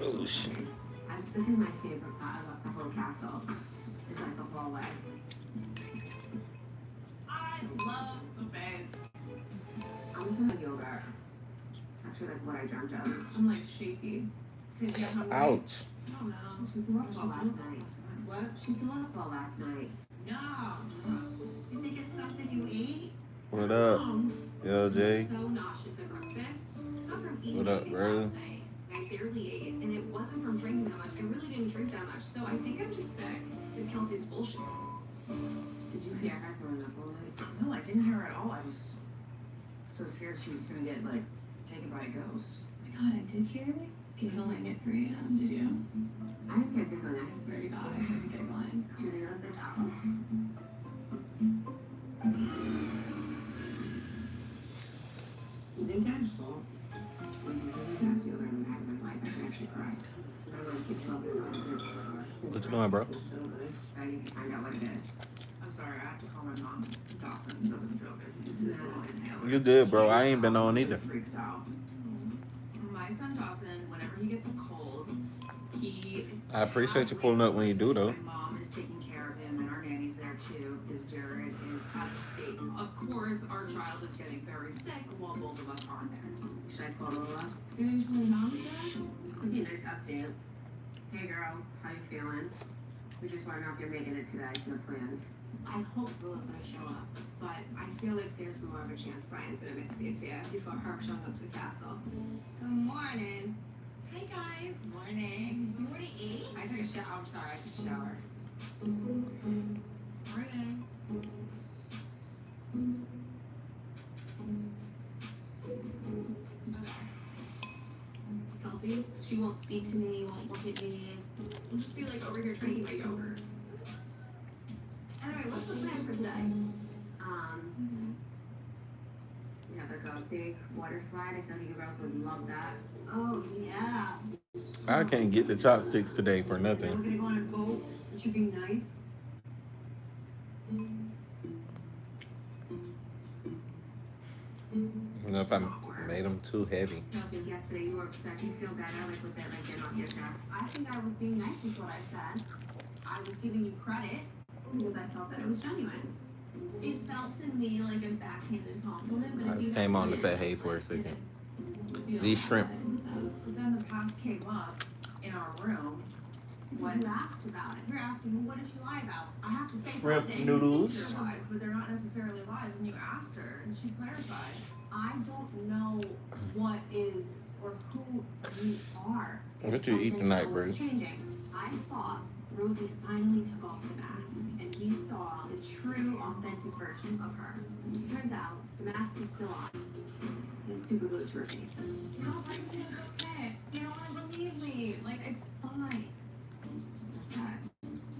Oh shit. This is my favorite part of the whole castle. Is like the hallway. I love buffets. I'm just gonna yogurt. Actually, like what I dreamt of. I'm like shaky. Cause you're hungry. Ouch. Oh no. She threw up all last night. What? She threw up all last night. No. You think it's something you ate? What up? Yo, Jay. So nauseous at breakfast. It's not from eating What up, anything bro? last night. I barely ate, and it wasn't from drinking that much. I really didn't drink that much, so I think I'm just sick. And Kelsey's bullshit. Did you hear her throwing up all night? No, I didn't hear her at all. I was so scared she was gonna get like taken by a ghost. Oh my god, I did hear it. Giggling at 3 a.m. Did you? I didn't hear giggling. I swear to God, I heard giggling. Do you think that was the dolls? You guys saw. That's the other one I had in my life. I can actually cry. I want to keep talking about it. What you doing, bro? This is so good. I need to find out what it is. I'm sorry, I have to call my mom. Dawson doesn't feel good. It's this little inhaler. You good, bro? I ain't been on either. Freaks out. My son Dawson, whenever he gets a cold, he. I appreciate you pulling up when you do, though. My mom is taking care of him, and our nanny's there too, because Jared is out of state. Of course, our child is getting very sick while both of us aren't there. Should I call Lola? You just want mom today? Could be a nice update. Hey girl, how you feeling? We just want to know if you're making it today for the plans. I hope Lola's gonna show up, but I feel like there's more of a chance Brian's gonna mix the affair before her showing up to the castle. Good morning. Hey guys, morning. You already ate? I took a shower. I'm sorry, I took a shower. Morning. Kelsey, she won't speak to me, won't look at me. I'll just be like over here trying to eat my yogurt. Anyway, what's the plan for today? We have like a big water slide. I feel like you girls would love that. Oh yeah. I can't get the chopsticks today for We're nothing. gonna go on a boat. It should be nice. You know, if I made them too heavy. Kelsey, yesterday you were upset. Do you feel better, like with that, like getting off your chest? I think I was being nice with what I said. I was giving you credit because I felt that it was genuine. It felt to me like a backhanded compliment, but I just came on to say hey for a second. These shrimp. But then the past came up in our room. What you asked about it? You're asking, well, what did she lie about? I have to say Shrimp something. noodles. They're lies, but they're not necessarily lies. And you asked her, and she clarified. I don't know what is or who you are. What you eat tonight, bro? Changing. I thought Rosie finally took off the mask, and we saw the true, authentic version of her. Turns out the mask is still on. And it's super glued to her face. No, but it's okay. You don't want to believe me. Like, it's fine.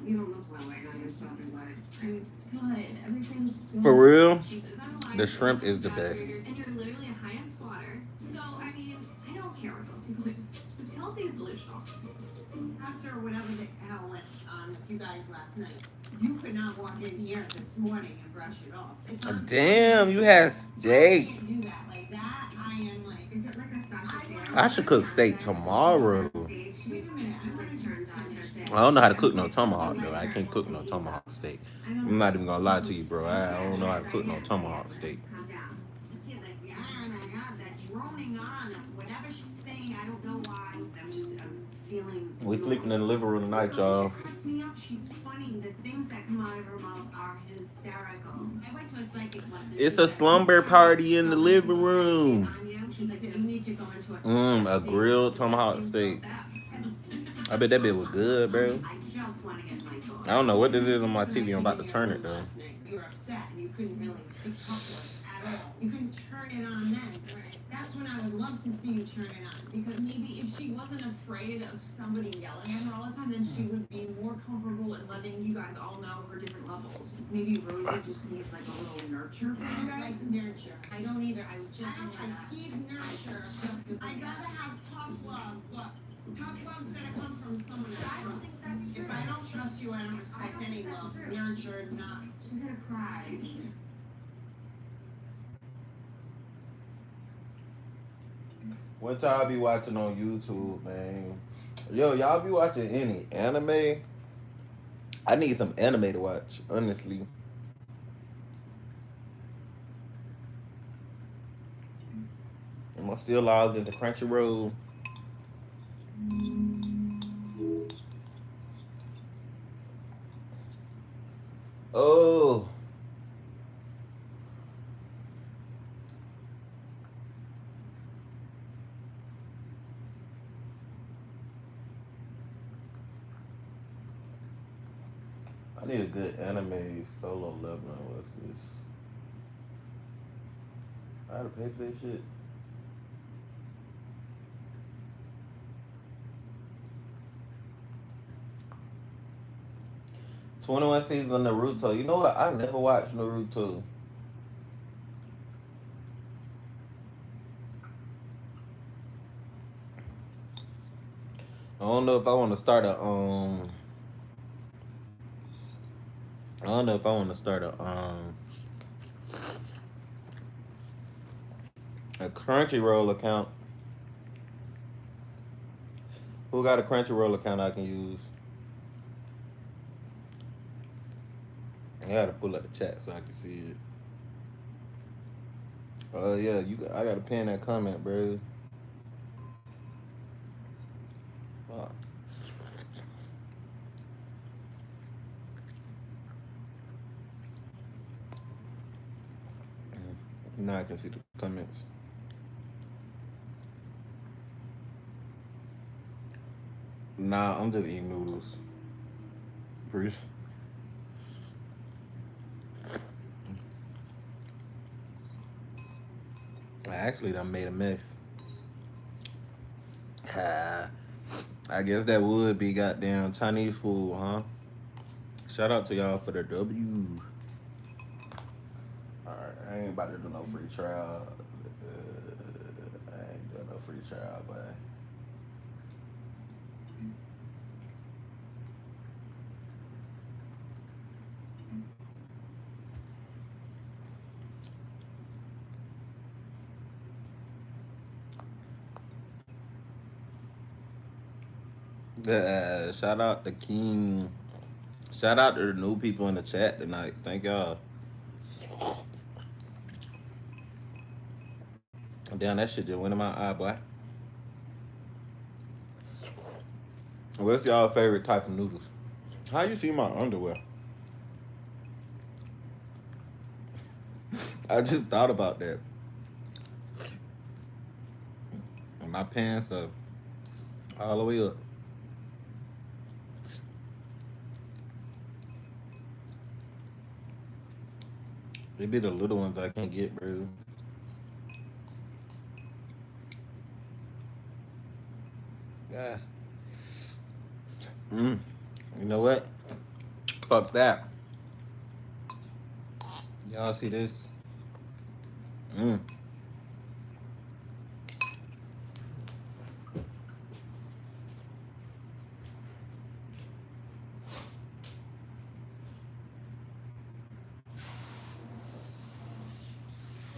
You don't look well right now. You're talking about it. I'm good. Everything's good. For real? Jesus, I'm lying. The shrimp is the best. And you're literally a high-end squatter. So, I mean, I don't care what Kelsey believes. Because Kelsey is delusional. After whatever the hell went on with you guys last night, you could not walk in here this morning and brush it off. It's not- Damn, you had I steak. can't do that. Like that, I am like. Is it like a Sasha I should cook steak tomorrow. Wait a minute, I want to just understand. I don't know how to cook no tomahawk though. I can't cook no tomahawk steak. I'm not even gonna lie to you, bro. I don't know how to cook no tomahawk steak. Calm down. See, like, that droning on, whatever she's saying, I don't know why. I'm feeling. We sleeping in the living room tonight, y'all. She cracks me up. She's funny. The things that come out of her mouth are hysterical. I went to a psychic once. It's a slumber party in the living room. She's like, you need to go into A grilled tomahawk steak. I bet that bit was good, bro. I just want to get my thoughts. I don't know what this is on my TV. I'm about to turn it though. Last night, you were upset and you couldn't really speak up to us at all. You couldn't turn it on then. That's when I would love to see you turn it on. Because maybe if she wasn't afraid of somebody yelling at her all the time, then she would be more comfortable in letting you guys all know her different levels. Maybe Rosie just needs like a little nurture from I you don't guys. like nurture. I don't either. I was just I skip nurture. I'd rather have tough love, but tough love's gonna come from someone I trust. If I don't trust you, I don't expect any love. Nurture, not. She's gonna cry. What y'all be watching on YouTube, man? Yo, y'all be watching any anime? I need some anime to watch, honestly. Am I still logged into Crunchyroll? Oh, I need a good anime solo leveling. What's this? I gotta pay for this shit. 21 seasons of Naruto. You know what? I never watched Naruto. I don't know if I want to start a I don't know if I want to start a Crunchyroll account. Who got a Crunchyroll account I can use? I gotta pull up the chat so I can see it. Oh yeah, I gotta pin that comment, bro. Fuck. Now I can see the comments. Nah, I'm just eating noodles. Breathe. I actually done made a mess. I guess that would be goddamn Chinese food, huh? Shout out to y'all for the W. Alright, I ain't about to do no free trial. I ain't doing no free trial, but shout out to King. Shout out to the new people in the chat tonight. Thank y'all. Damn, that shit just went in my eye, boy. What's y'all favorite type of noodles? How you see my underwear? I just thought about that. And my pants are all the way up. They be the little ones I can't get, bro. Yeah. You know what? Fuck that. Y'all see this?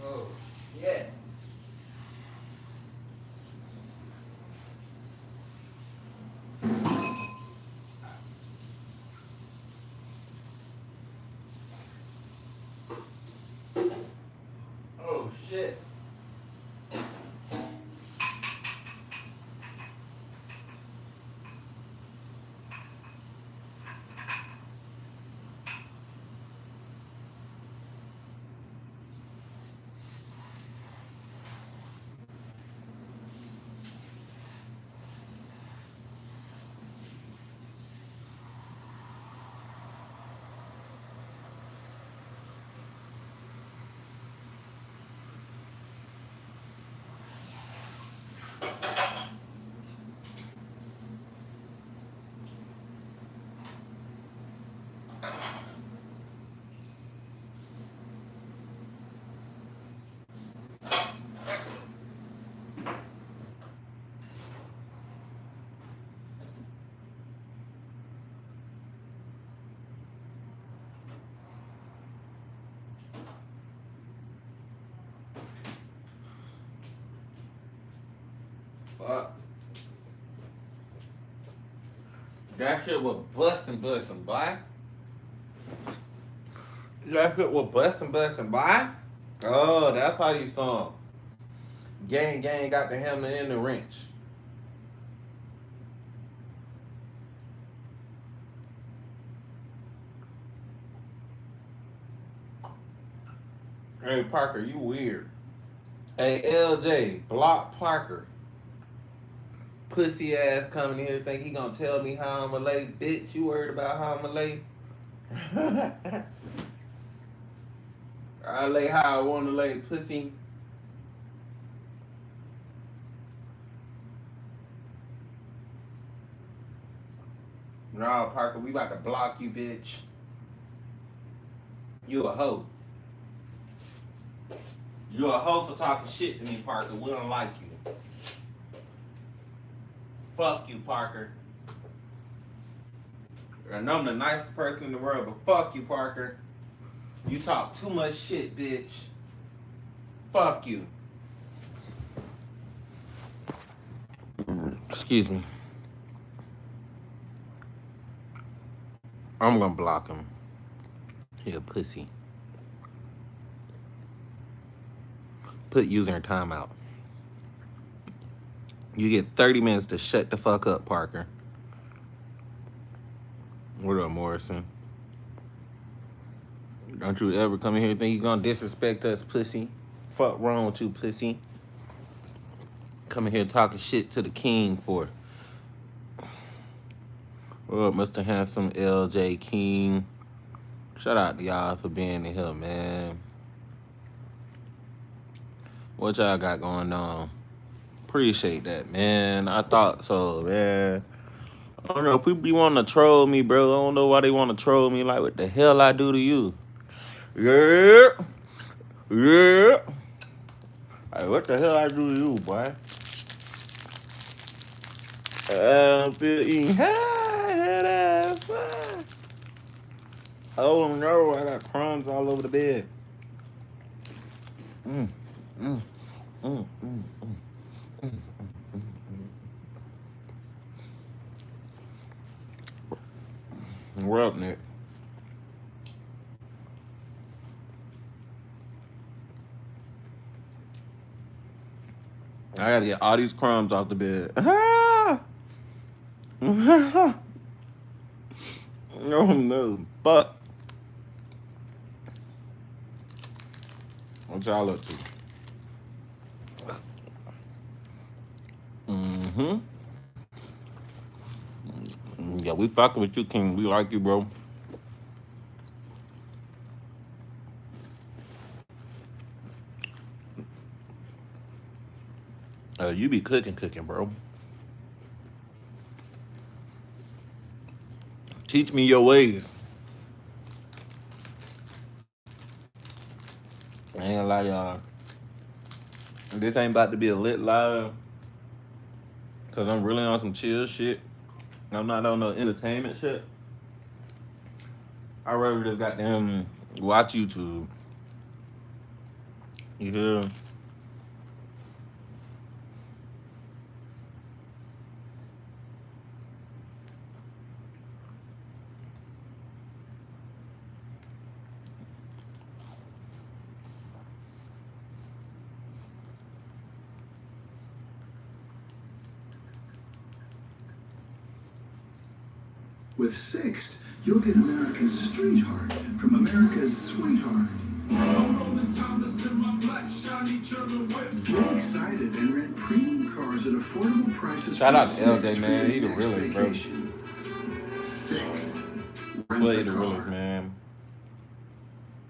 Oh, yeah. Oh, shit. Fuck. That shit was bustin', boy. That shit was bustin', boy. Oh, that's how you saw him. Gang got the hammer and the wrench. Hey, Parker, you weird. Hey, LJ, block Parker. Pussy ass coming here think he gonna tell me how I'ma lay. Bitch, you worried about how I'ma lay? I lay how I wanna lay, pussy. Nah, Parker, we about to block you, bitch. You a hoe. You a hoe for talking shit to me, Parker. We don't like you. Fuck you, Parker. I know I'm the nicest person in the world, but fuck you, Parker. You talk too much shit, bitch. Fuck you. Excuse me. I'm gonna block him. He a pussy. Put user in timeout. You get 30 minutes to shut the fuck up, Parker. What up, Morrison? Don't you ever come in here and think you gonna disrespect us, pussy? Fuck wrong with you, pussy? Coming here talking shit to the king for. What up, Mr. Handsome LJ King? Shout out to y'all for being in here, man. What y'all got going on? Appreciate that, man. I thought so, man. I don't know. People be wanting to troll me, bro. I don't know why they want to troll me. Like, what the hell I do to you? Yeah. Yeah. Like, what the hell I do to you, boy? I'm feeling high. Oh, no. I got crumbs all over the bed. We're up, Nick. I gotta get all these crumbs off the bed. Oh no, fuck. What y'all up to? Yeah, we fucking with you, King. We like you, bro. You be cooking, bro. Teach me your ways. I ain't gonna lie, y'all. This ain't about to be a lit live. Cause I'm really on some chill shit. I'm not on no entertainment shit. I'd rather just goddamn watch YouTube. You hear? With Sixt, you'll get America's streetheart from America's sweetheart. Get excited and rent premium cars at affordable prices. Shout out to LJ, man. He the realest, bro. Sixt. Play the realest, man.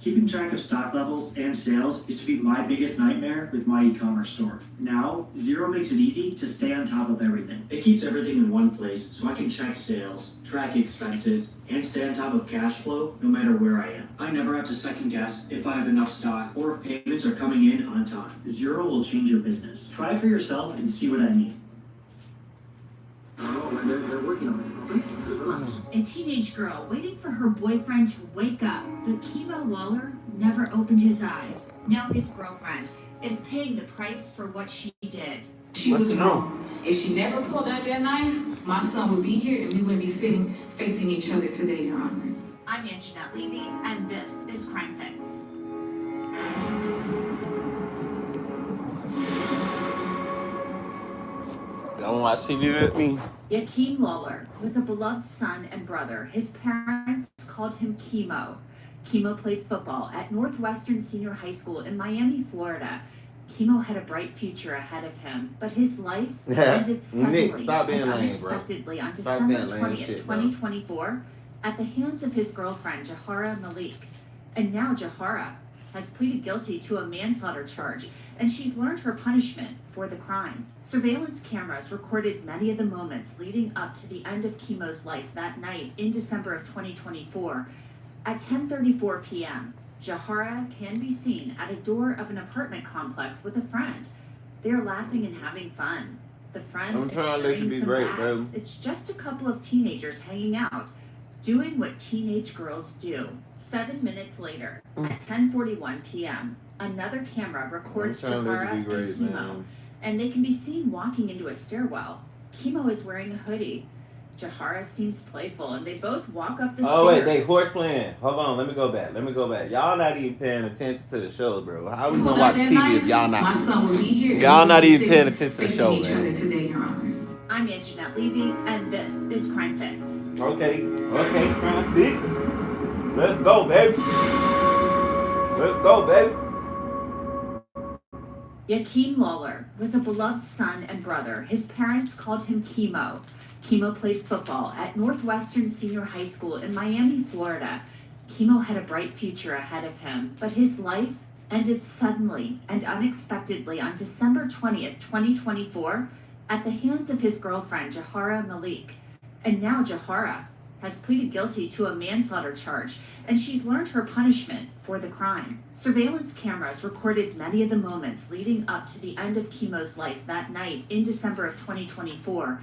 Keeping track of stock levels and sales used to be my biggest nightmare with my e-commerce store. Now, Xero makes it easy to stay on top of everything. It keeps everything in one place so I can check sales, track expenses, and stay on top of cash flow no matter where I am. I never have to second guess if I have enough stock or if payments are coming in on time. Xero will change your business. Try it for yourself and see what I mean. They're working on it. A teenage girl waiting for her boyfriend to wake up, but Chemo Lawler never opened his eyes. Now his girlfriend is paying the price for what she did. She What's was the wrong. If she never pulled out that knife, my son would be here and we wouldn't be sitting facing each other today, Your Honor. I'm Anjanette Levy, and this is Crime Fix. Don't watch TV with me. Yakeem Lawler was a beloved son and brother. His parents called him Chemo. Chemo played football at Northwestern Senior High School in Miami, Florida. Chemo had a bright future ahead of him, but his life ended suddenly Nick, stop being and lame, bro. unexpectedly on Stop December saying lame 20th, shit, bro. 2024, at the hands of his girlfriend, Jahara Malik. And now Jahara has pleaded guilty to a manslaughter charge, and she's learned her punishment for the crime. Surveillance cameras recorded many of the moments leading up to the end of Chemo's life that night in December of 2024. At 10:34 p.m., Jahara can be seen at a door of an apartment complex with a friend. They're laughing and having fun. The friend I'm is trying to let you carrying be some great, bags. bro. It's just a couple of teenagers hanging out, doing what teenage girls do. 7 minutes later, at 10:41 p.m., another camera records I'm trying to let Jahara you and be great, Chemo, man. and they can be seen walking into a stairwell. Chemo is wearing a hoodie. Jahara seems playful, and they both walk up the stairs. Oh wait, they horse playing. Hold on, let me go back. Y'all not even paying attention to the show, bro. How we gonna Pulled out watch that TV knife, if y'all not? my son would be here and Y'all we not wouldn't be even paying sitting attention to the facing show, each man. other today, Your Honor. I'm Anjanette Levy, and this is Crime Fix. Okay, Crime Fix. Let's go, baby. Let's go, baby. Yakeem Lawler was a beloved son and brother. His parents called him Chemo. Chemo played football at Northwestern Senior High School in Miami, Florida. Chemo had a bright future ahead of him, but his life ended suddenly and unexpectedly on December 20th, 2024, at the hands of his girlfriend, Jahara Malik. And now Jahara has pleaded guilty to a manslaughter charge, and she's learned her punishment for the crime. Surveillance cameras recorded many of the moments leading up to the end of Chemo's life that night in December of 2024.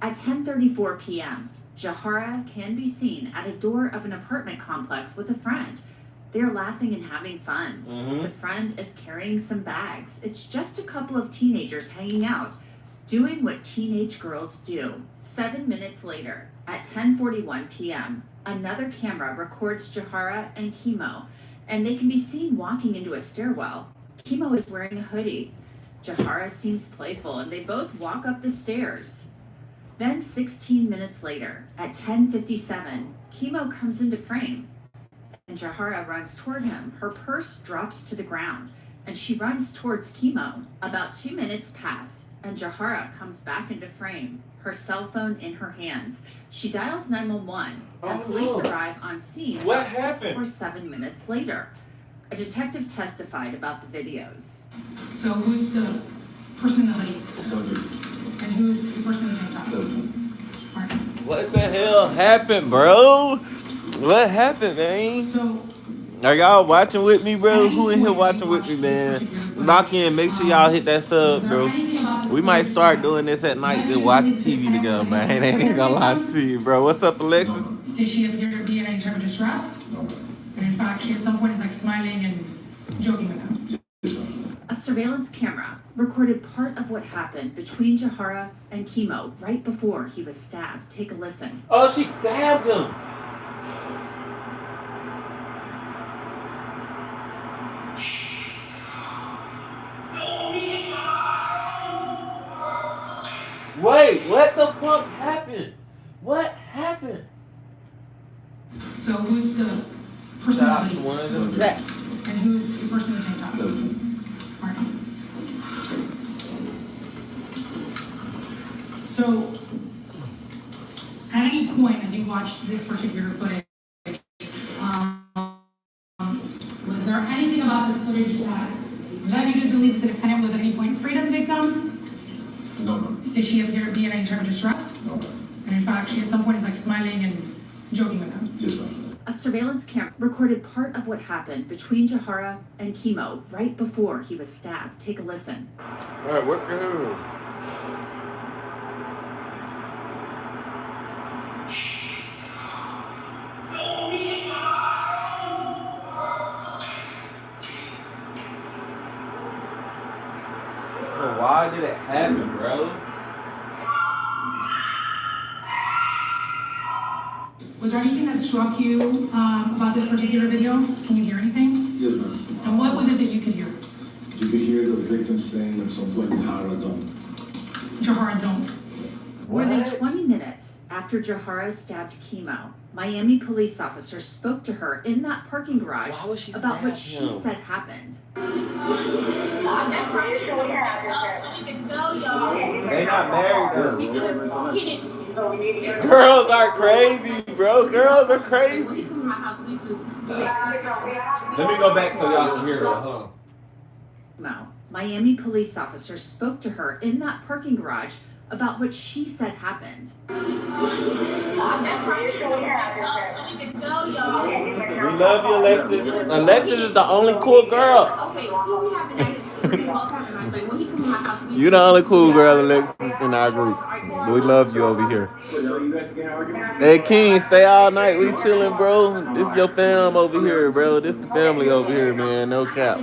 At 10:34 p.m., Jahara can be seen at a door of an apartment complex with a friend. They're laughing and having fun. The friend is carrying some bags. It's just a couple of teenagers hanging out, doing what teenage girls do. 7 minutes later, at 10:41 p.m., another camera records Jahara and Chemo, and they can be seen walking into a stairwell. Chemo is wearing a hoodie. Jahara seems playful, and they both walk up the stairs. Then 16 minutes later, at 10:57, Chemo comes into frame, and Jahara runs toward him. Her purse drops to the ground, and she runs towards Chemo. About 2 minutes pass, and Jahara comes back into frame, her cell phone in her hands. She dials 911, and police arrive on scene What about 6 happened? or 7 minutes later. A detective testified about the videos. So who's the person in the hoodie? And who's the person in the tank top? Martin. What the hell happened, bro? What happened, man? So Are y'all watching with me, bro? Who in here watching with me, man? Lock in. Make sure y'all hit that sub, bro. We might start doing this at night. Just watch TV together, man. I ain't gonna lie to you, bro. What's up, Alexis? did she appear to be in any type of distress? And in fact, she at some point is like smiling and joking with him. A surveillance camera recorded part of what happened between Jahara and Chemo right before he was stabbed. Take a listen. Oh, she stabbed him. Wait, what the fuck happened? What happened? So who's the person in the hoodie? One of them attacked. And who's the person in the tank top? Martin. So, at any point as you watched this particular footage, was there anything about this footage that led you to believe that the defendant was at any point afraid of the victim? No. Did she appear to be in any type of distress? No. And in fact, she at some point is like smiling and joking with him. Yes, ma'am. A surveillance camera recorded part of what happened between Jahara and Chemo right before he was stabbed. Take a listen. Alright, what the hell? Bro, why did it happen, bro? Was there anything that struck you about this particular video? Can you hear anything? Yes, ma'am. And what was it that you could hear? You could hear the victim saying at some point, Jahara don't. Jahara don't. More than 20 minutes after Jahara stabbed Chemo, Miami police officers spoke to her in that parking garage Why would she about what stab she him? said happened. They not married though. Girls are crazy, bro. Girls are crazy. Let me go back so y'all can hear it. Hold on. Miami police officers spoke to her in that parking garage about what she said happened. We love you, Alexis. Alexis is the only cool girl. You the only cool girl, Alexis, in our group. We love you over here. Hey, King, stay all night. We chilling, bro. This your fam over here, bro. This the family over here, man. No cap.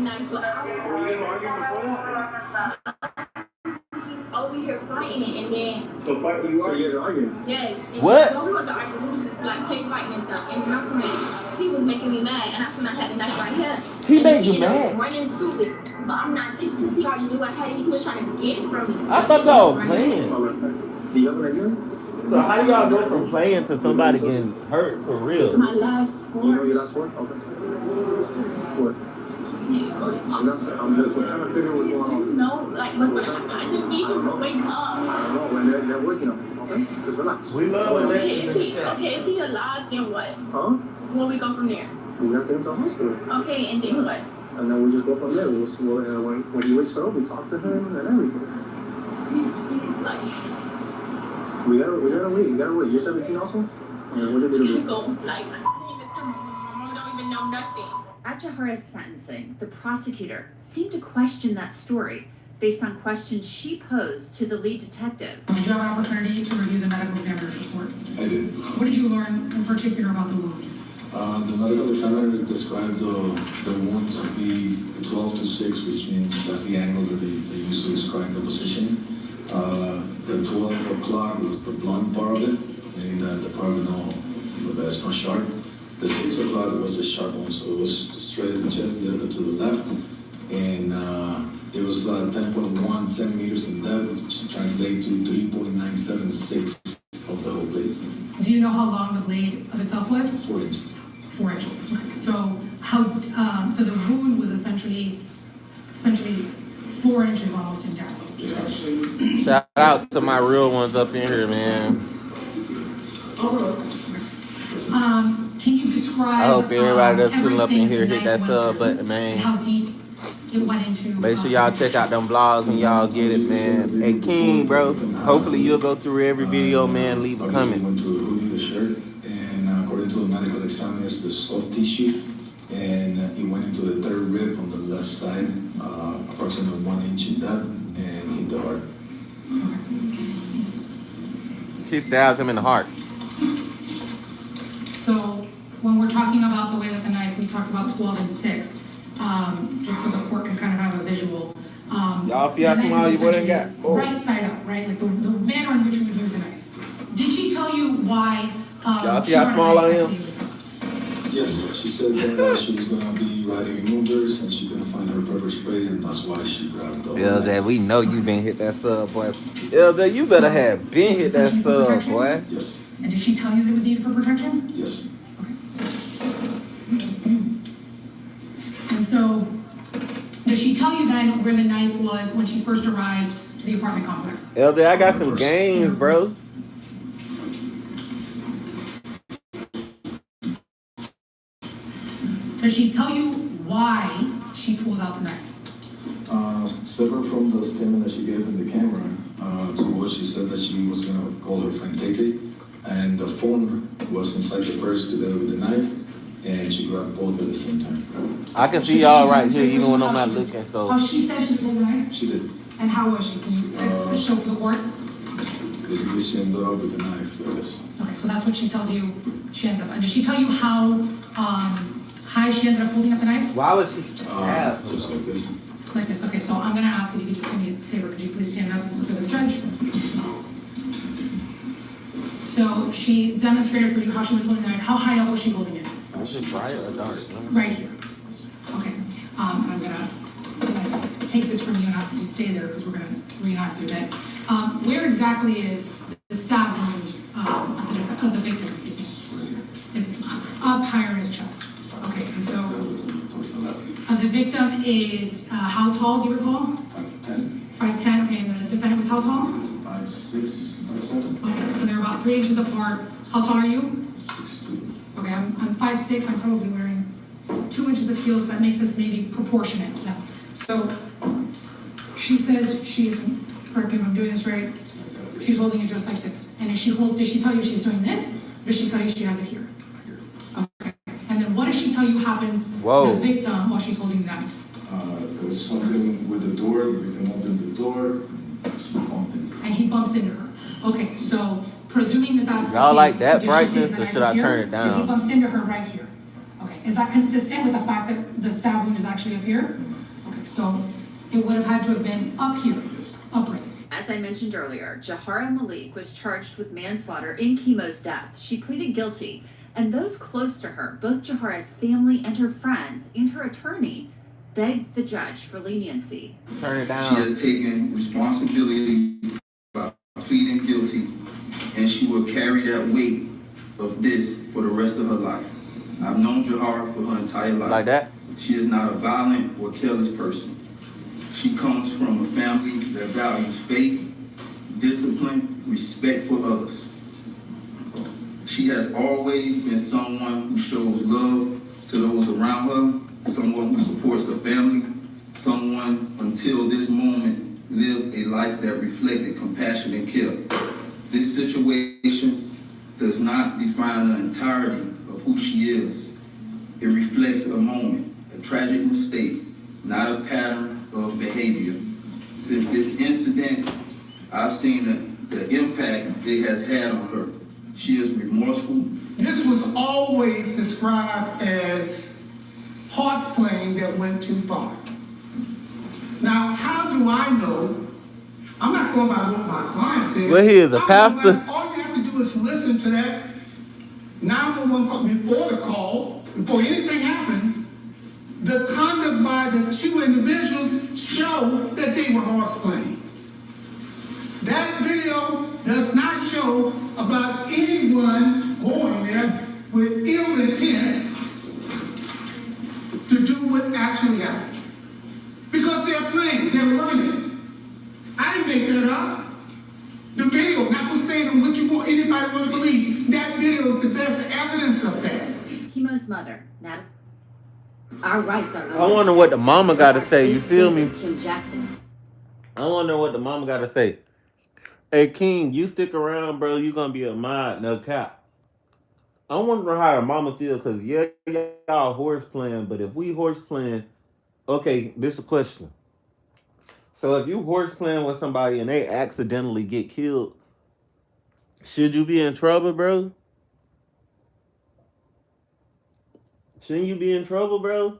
Just over here fighting, and then So you guys are arguing? yes. And What? No, we wasn't arguing. We was just like play fighting and stuff. And that's when he was making me mad, and that's when I had the knife right here. He And made you ended up mad? running to it, but I'm not because he already knew I had it. He was trying to get it from me. I thought y'all were playing. The other right So how do y'all go from playing to somebody getting hurt for real? My last You four. know your last one? Okay. What? I'm not saying, we're trying to figure out what's going on. No, like, but I just need him to wake up. I don't know, when they're working on it, okay? Just relax. We love Okay, Alexis in the chat. if he alive, then what? Huh? Where we go from there? We gotta take him to the hospital. Okay, and then what? And then we just go from there. When he wakes up, we talk to him and everything. He's like, We gotta wait. You're 17 also? What did we you do? go, like, I didn't even tell my mom. My mom don't even know nothing. At Jahara's sentencing, the prosecutor seemed to question that story based on questions she posed to the lead detective. Did you have an opportunity to review the medical examiner's report? I did. What did you learn in particular about the wound? The medical examiner described the wound to be 12 to 6, which means that's the angle that they use to describe the position. The 12 o'clock was the blunt part of it, meaning that the part that's not sharp. The 6 o'clock was the sharp one, so it was straight in the chest, the other to the left, and it was 10.1 centimeters in depth, which translates to 3.976 of the whole blade. Do you know how long the blade of itself was? 4 inches. 4 inches. Okay. So so the wound was essentially 4 inches almost in depth. Shout out to my real ones up in here, man. Can you describe? I hope everybody that's tuning up in everything here the hit that knife sub went button, through man. and how deep it went into? Make sure y'all check out them vlogs when y'all get it, man. Hey, King, bro. Hopefully you'll go through every video, man. Leave a Obviously comment. went to the hoodie, the shirt, and according to the medical examiners, the soft tissue, and it went into the third rib on the left side, approximately 1 inch in depth, and hit the heart. She stabbed him in the heart. So when we're talking about the way that the knife, we talked about 12 and 6, just so the court can kind of have a visual. Y'all see how the knife small is you wouldn't essentially got? Oh. Right side up, right? Like the manner in which we would use a knife. Did she tell you why? Y'all see she how brought a small I knife am? to you? Yes, she said that she was gonna be riding in Ubers and she couldn't find her pepper spray, and that's why she grabbed the LJ, we know you been hit that sub, boy. LJ, you better have been hit that sub, boy. Yes, And did she tell you that it was needed for protection? yes. And so, did she tell you then where the knife was when she first arrived to the apartment complex? LJ, I got some games, bro. Does she tell you why she pulls out the knife? Separate from the statement that she gave in the camera, to what she said that she was gonna call her friend Tate, and the phone was inside the purse together with the knife, and she grabbed both at the same time. I can see y'all right here, even when I'm not looking, so. How she said she pulled the knife? She did. And how was she? Can you show for the court? Basically, she ended up with the knife, yes. Okay, so that's what she tells you she ends up. And did she tell you how high she ended up holding up the knife? Why would she stab? Just like this. Like this, okay, so I'm gonna ask if you could just do me a favor, could you please stand up and speak with the judge? So she demonstrated for you how she was holding the knife. How high up was she holding it? Is it bright or dark? Right here. Okay, I'm gonna take this from you and ask you to stay there because we're gonna reenact it a bit. Where exactly is the stab wound of the victim, excuse me? It's up higher in his chest. Okay, and so the victim is how tall, do you recall? 5'10". 5'10", okay, and the defendant was how tall? 5'6", 5'7". Okay, so they're about 3 inches apart. How tall are you? 6'2". Okay, I'm 5'6", I'm probably wearing 2 inches of heels, so that makes us maybe proportionate. Yeah. So she says she's, correct me if I'm doing this right, she's holding it just like this. And did she tell you she's doing this? Or did she tell you she has it here? Okay. And then what does she tell you happens to the victim while she's holding the knife? There was something with the door, the victim opened the door, she bumped into And he bumps into her. Okay, so presuming that that's Y'all the like case, that did she brightness, say the or knife should was I here? turn it down? If he bumps into her right here. Okay, is that consistent with the fact that the stab wound is actually up here? Okay, so it would have had to have been up here, upright. As I mentioned earlier, Jahara Malik was charged with manslaughter in Chemo's death. She pleaded guilty, and those close to her, both Jahara's family and her friends and her attorney, begged the judge for leniency. Turn it She down. has taken responsibility by pleading guilty, and she will carry that weight of this for the rest of her life. I've known Jahara for her entire life. Like that? She is not a violent or careless person. She comes from a family that values faith, discipline, respect for others. She has always been someone who shows love to those around her, someone who supports her family, someone until this moment lived a life that reflected compassion and care. This situation does not define the entirety of who she is. It reflects a moment, a tragic mistake, not a pattern of behavior. Since this incident, I've seen the impact it has had on her. She is remorseful. This was always described as horse playing that went too far. Now, how do I know? I'm not going by what my client said. Well, he is a pastor. All you have to do is listen to that 911 call before the call, before anything happens. The conduct by the two individuals show that they were horse playing. That video does not show about anyone going there with ill intent to do what actually happened. Because they're playing, they're running. I didn't make that up. The video, notwithstanding what you want anybody want to believe, that video is the best evidence of that. Chemo's mother, Natalie. Our rights are. I wonder what the mama got to say. You feel me? Kim Jackson's. I wonder what the mama got to say. Hey, King, you stick around, bro. You gonna be a mod, no cap. I wonder how the mama feel, because yeah, y'all horse playing, but if we horse playing, okay, this is a question. So if you horse playing with somebody and they accidentally get killed, should you be in trouble, bro? Shouldn't you be in trouble, bro?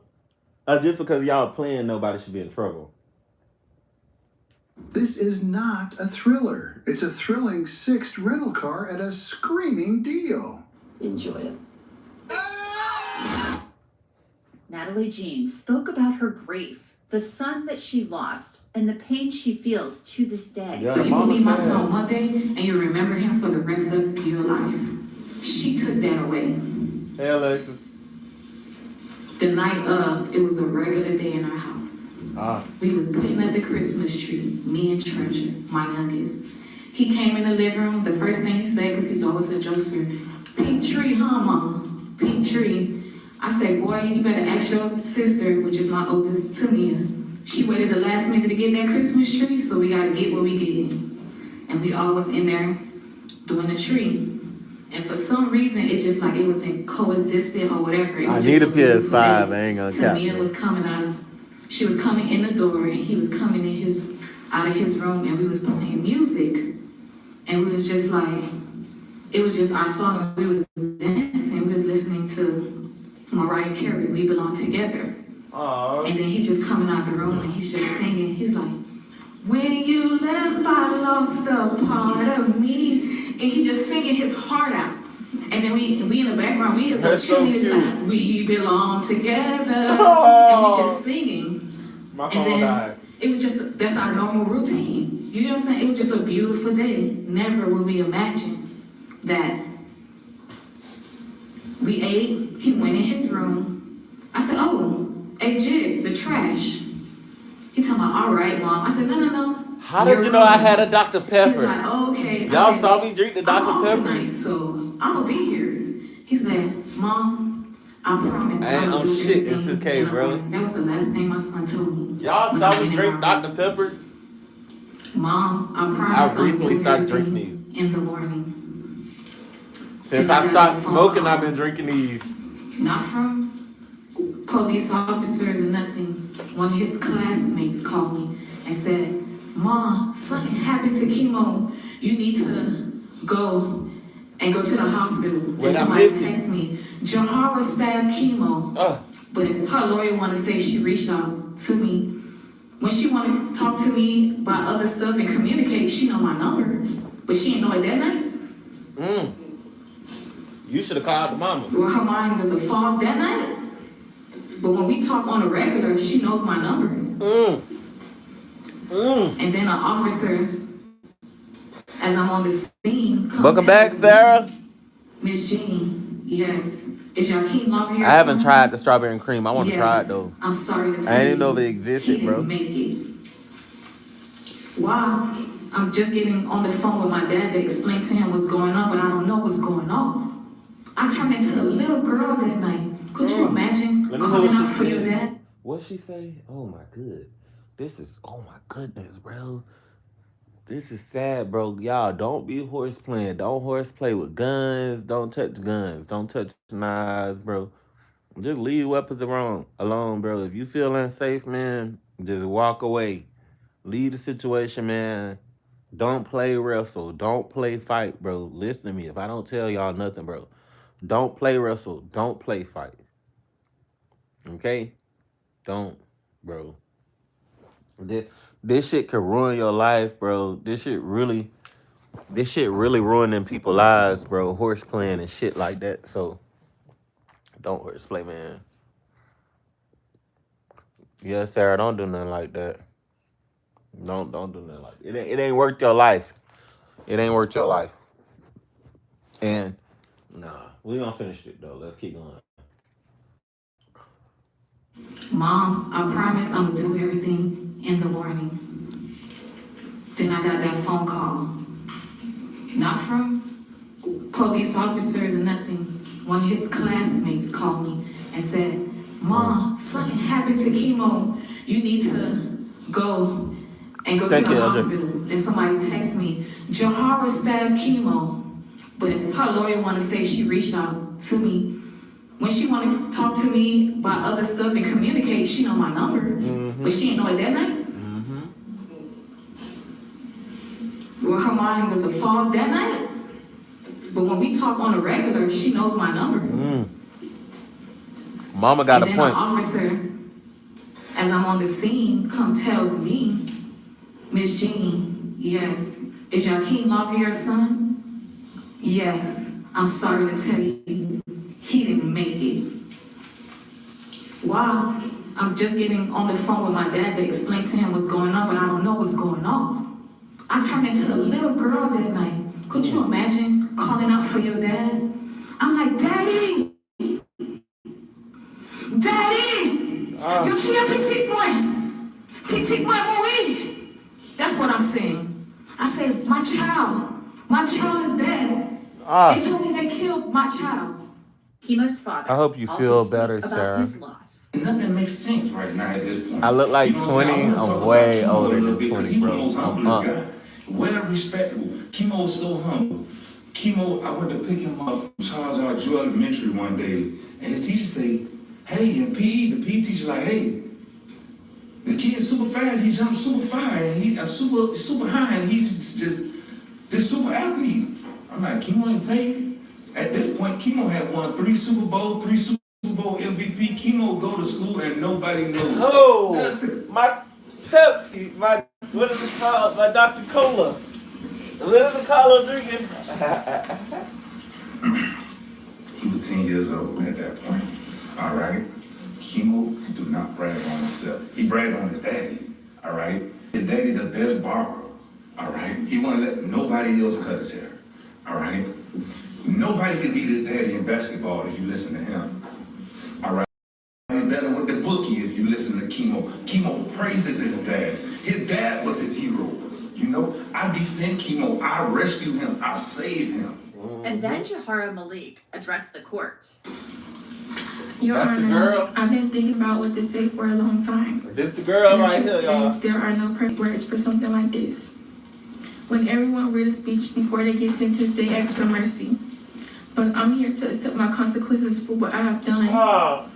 Just because y'all playing, nobody should be in trouble. This is not a thriller. It's a thrilling sixth rental car at a screaming deal. Enjoy it. Natalie Jean spoke about her grief, the son that she lost, and the pain she feels to this day. Yeah, You will meet my son one day, and you remember him for the rest of your life. She took that away. Hey, Alexis. The night of, it was a regular day in our house. We was putting up the Christmas tree, me and Treasure, my youngest. He came in the living room, the first thing he said, because he's always a jokester, "Pink tree, huh, Mom? Pink tree." I said, "Boy, you better ask your sister," which is my oldest, Tamia. She waited the last minute to get that Christmas tree, so we gotta get what we get. And we all was in there doing the tree. And for some reason, it just like it wasn't coexistent or whatever. It I was need a just little PS5. late. I ain't gonna cap. Tamia was coming she was coming in the door, and he was coming in out of his room, and we was playing music. And we was just like, it was just our song, and we was dancing, we was listening to Mariah Carey, "We Belong Together." And then he just coming out the room and he's just singing. He's like, when you left, I lost a part of me. And he just singing his heart out. And then we in the background, we is like cheerleaders, like, we belong together. And we just singing. My And phone then died. it was just, that's our normal routine. You know what I'm saying? It was just a beautiful day. Never would we imagine that. We ate, he went in his room. I said, oh, hey Jib, the trash. He told me, all right, Mom. I said, no. How did you know I had a Dr. He was Pepper? like, oh, okay. Y'all saw me drink the I'm Dr. off Pepper? tonight, so I'm gonna be here. He said, Mom, I promise I ain't I'm on gonna do shit in everything 2K, in the bro. morning. That was the last thing my son told me. Y'all when saw I me went in drink my Dr. room. Pepper? Mom, I promise I I'm recently doing started everything drinking in the morning. Since Then I I got stopped a phone smoking, call. I've been drinking these. Not from police officers or nothing. One of his classmates called me and said, Mom, something happened to Chemo. You need to go to the hospital. Then Wait, I somebody missed it. text me, Jahara stabbed Chemo. But her lawyer want to say she reached out to me. When she want to talk to me about other stuff and communicate, she know my number. But she ain't know it that night. You should have called the mama. Well, her mind was a fog that night. But when we talk on a regular, she knows my number. And then an officer, as I'm on the scene, comes Welcome back, Sarah. Miss Jean, yes. Is Joaquin Longer your I haven't son? tried the strawberry and cream. I want to Yes. try it though. I'm sorry to tell I didn't even know you, if it he existed, didn't bro. make it. Wow. I'm just getting on the phone with my dad to explain to him what's going on, but I don't know what's going on. I turned into a little girl that night. Could you imagine Let me hear calling what out she for your said. dad? What'd she say? Oh my good. Oh my goodness, bro. This is sad, bro. Y'all don't be horse playing. Don't horse play with guns. Don't touch guns. Don't touch knives, bro. Just leave weapons alone, bro. If you feel unsafe, man, just walk away. Leave the situation, man. Don't play wrestle. Don't play fight, bro. Listen to me. If I don't tell y'all nothing, bro, don't play wrestle. Don't play fight. Okay? Don't, bro. This shit could ruin your life, bro. This shit really ruining people's lives, bro. Horse playing and shit like that. So don't horse play, man. Yeah, Sarah, don't do nothing like that. Don't do nothing like that. It ain't worth your life. It ain't worth your life. And nah, we gonna finish it though. Let's keep going. Mom, I promise I'm gonna do everything in the morning. Then I got that phone call. Not from police officers or nothing. One of his classmates called me and said, Mom, something happened to Chemo. You need to go to the hospital. Then somebody texted me, Jahara stabbed Chemo. But her lawyer want to say she reached out to me. When she want to talk to me about other stuff and communicate, she know my number. But she ain't know it that night. Well, her mind was a fog that night. But when we talk on a regular, she knows my number. Mama got a And then point. an officer, as I'm on the scene, tells me, Miss Jean, yes. Is Joaquin Longer your son? Yes. I'm sorry to tell you, he didn't make it. Wow. I'm just getting on the phone with my dad to explain to him what's going on, but I don't know what's going on. I turned into a little girl that night. Could you imagine calling out for your dad? I'm like, Daddy! Daddy! Yo, tu es petit moi! Petit moi, oui! That's what I'm saying. I said, my child is dead. They told me they killed my child. Chemo's father. I hope you also feel spoke better, about Sarah. his loss. Nothing makes sense right now at this point. I look like You know what 20. I'm saying? I wanna I'm talk way about Chemo a older little than bit, 'cause 20, he bro. the most humblest guy. Well respectable. Chemo was so humble. Chemo, I went to pick him up from Charles R. Drew Elementary one day, and his teacher say, hey, in PE, the PE teacher like, hey, the kid's super fast, he jumps super far, and I'm super high, and he's just this super athlete. I'm like, Chemo ain't take it. At this point, Chemo had won 3 Super Bowl MVP. Chemo go to school and nobody knows. Oh, my Pepsi, my, what is it called? My Dr. Cola. What is it called drinking? He was 10 years old at that point. All right? Chemo do not brag on himself. He bragged on his daddy. All right? His daddy the best barber. All right? He won't let nobody else cut his hair. All right? Nobody can beat his daddy in basketball if you listen to him. All right? He's better with the bookie if you listen to Chemo. Chemo praises his dad. His dad was his hero. You know, I defend Chemo. I rescue him. I save him. And then Jahara Malik addressed the court. Your That's the Honor, girl? I've been thinking about what to say for a long time. This the girl And the right here, truth y'all. is, there are no perfect words for something like this. When everyone read a speech before they get sentenced, they ask for mercy. But I'm here to accept my consequences for what I have done. Oh,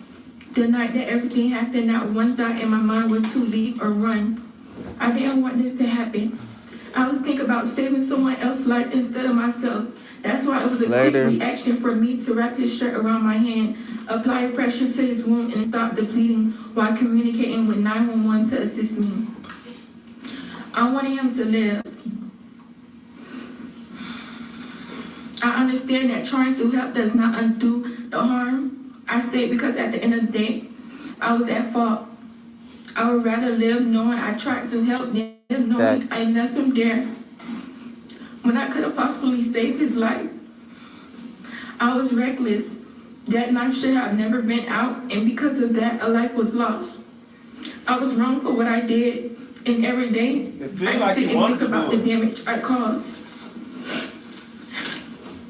The night that everything happened, not one thought in my mind was to leave or run. I didn't want this to happen. I was thinking about saving someone else's life instead of myself. That's why it was a quick reaction for me to wrap his shirt around my hand, apply pressure to his wound, and stop the bleeding while communicating with 911 to assist me. I wanted him to live. I understand that trying to help does not undo the harm. I stayed because at the end of the day, I was at fault. I would rather live knowing I tried to help than live knowing I left him there when I could have possibly saved his life. I was reckless. That knife should have never been out, and because of that, a life was lost. I was wrong for what I did, and every day I sit and think about the damage I caused.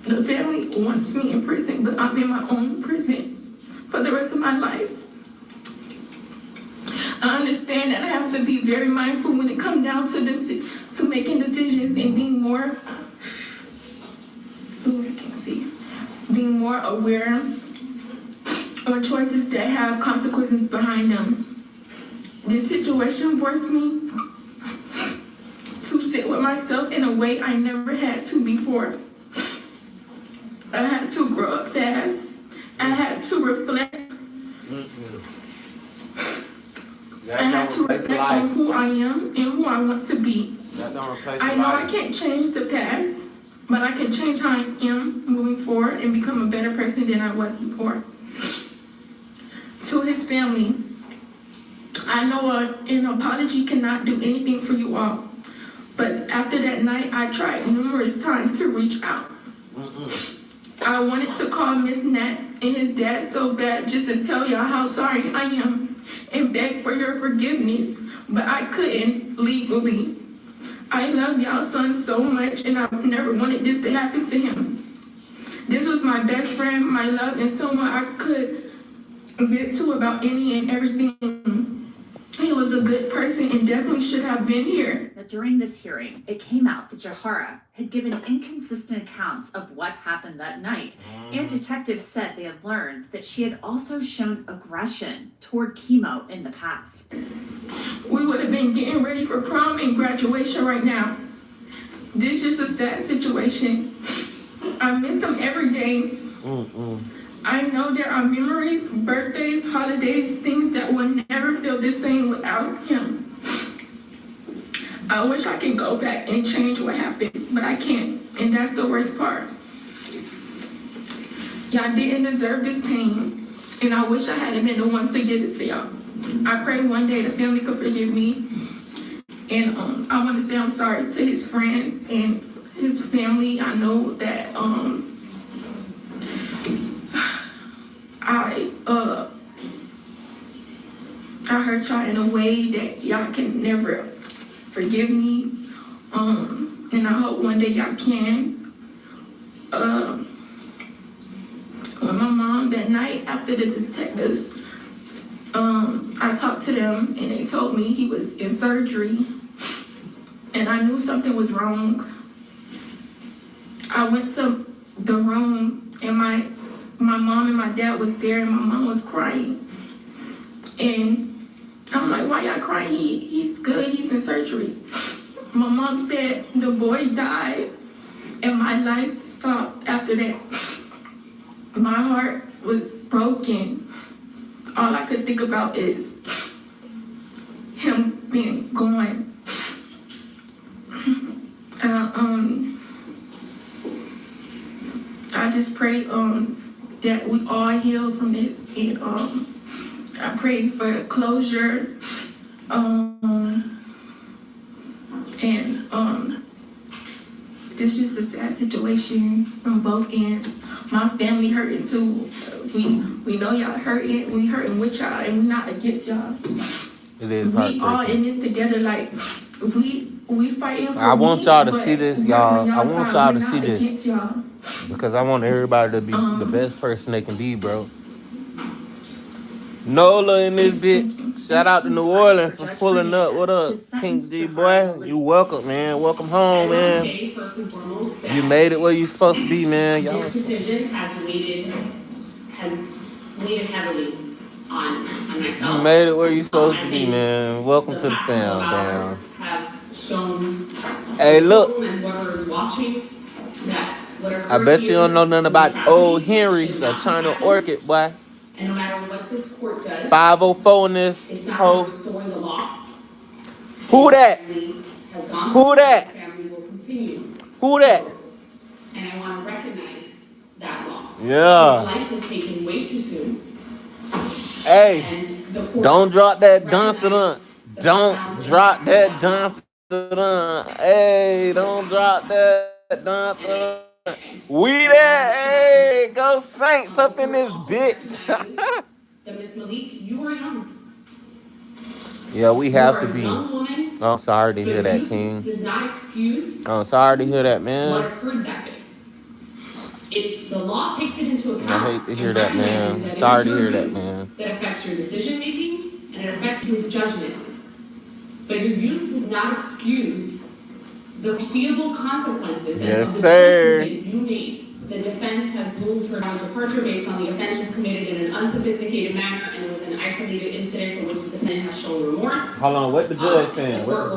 The family wants me in prison, but I'm in my own prison for the rest of my life. I understand that I have to be very mindful when it comes down to this, to making decisions and being more, being more aware on choices that have consequences behind them. This situation forced me to sit with myself in a way I never had to before. I had to grow up fast. I had to reflect. I had to reflect on who I am and who I want to be. I know I can't change the past, but I can change how I am moving forward and become a better person than I was before. To his family, I know an apology cannot do anything for you all, but after that night, I tried numerous times to reach out. I wanted to call Miss Nat and his dad so bad just to tell y'all how sorry I am and beg for your forgiveness, but I couldn't legally. I love y'all son so much and I never wanted this to happen to him. This was my best friend, my love, and someone I could vent to about any and everything. He was a good person and definitely should have been here. Now, during this hearing, it came out that Jahara had given inconsistent accounts of what happened that night, and detectives said they had learned that she had also shown aggression toward Chemo in the past. We would have been getting ready for prom and graduation right now. This is a sad situation. I miss him every day. I know there are memories, birthdays, holidays, things that will never feel the same without him. I wish I could go back and change what happened, but I can't, and that's the worst part. Y'all didn't deserve this pain, and I wish I hadn't been the one to give it to y'all. I pray one day the family could forgive me, and I want to say I'm sorry to his friends and his family. I know that I hurt y'all in a way that y'all can never forgive me, and I hope one day y'all can. With my mom that night after the detectives, I talked to them and they told me he was in surgery, and I knew something was wrong. I went to the room and my mom and my dad was there, and my mom was crying. And I'm like, why y'all crying? He's good, he's in surgery. My mom said the boy died and my life stopped after that. My heart was broken. all I could think about is him being gone. I just pray that we all heal from this, and I pray for closure, and this is a sad situation from both ends. My family hurting too. We know y'all hurting. We hurting with y'all, and we not against y'all. It is We all heartbreaking. in this together. Like we fighting for I want me, y'all to but see this, we're y'all. on y'all I want side. y'all We're to see not this. against y'all. Because I want everybody to be the best person they can be, bro. Nola in this bitch. Shout out to New Orleans for pulling up. What up, Pink G boy? You welcome, man. Welcome home, man. First and foremost, You made it where you supposed to be, man. Y'all. this decision has weighted heavily on myself. You made it where you supposed to be, man. Welcome to the past fam, 12 down. hours have shown Hey, look. and whoever is watching that whatever I bet you don't know nothing about tragedy old is Henry's not or China happening. Orchid, boy. And no matter what this court does, 504 in this it's not hoe. restoring the loss. Who that? Family has gone Who through, that? the family will continue. Who that? And I want to recognize that loss. Yeah. His life was taken way too soon. Hey, And the court don't drop that dun recognized dun. the Don't profound drop impact that of dun dun. Hey, don't drop that dun dun. We that. Hey, go Saints up in this bitch. that Miss Malik, you are young. Yeah, we You have are to a be. young woman. I'm sorry to hear Your that, youth King. does not excuse I'm sorry to hear that, what man. occurred that day. The law takes it into account. I hate to hear and that, recognizes man. that it Sorry is to your hear that, youth man. that affects your decision making and it affects your judgment. But your youth does not excuse the foreseeable consequences Yes, of the sir. choices that you made. The defense has moved for a departure based on the offense was committed in an unsophisticated manner and it was an isolated incident for which the defendant has shown remorse. Hold on, what the judge saying? What the